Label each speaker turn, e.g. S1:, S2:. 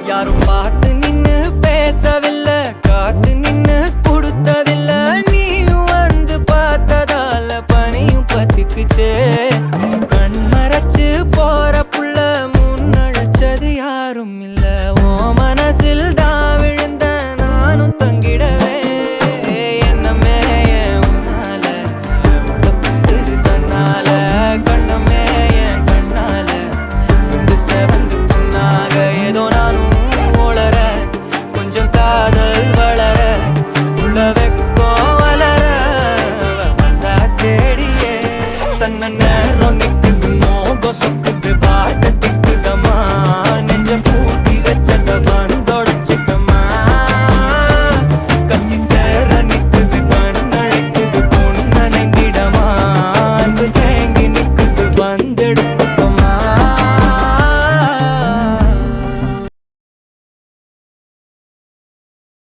S1: யாரும் பார்த்து நின்னு பேசவில்லை, காத்து நின்னு கொடுத்ததில்ல. நீயும் வந்து பார்த்ததால பனியும் பத்திக்குச்சே. கண் மறைச்சு போற புள்ள முன்னழைச்சது யாரும் இல்ல. ஓ மனசில் தான் விழுந்த நானும் தங்கி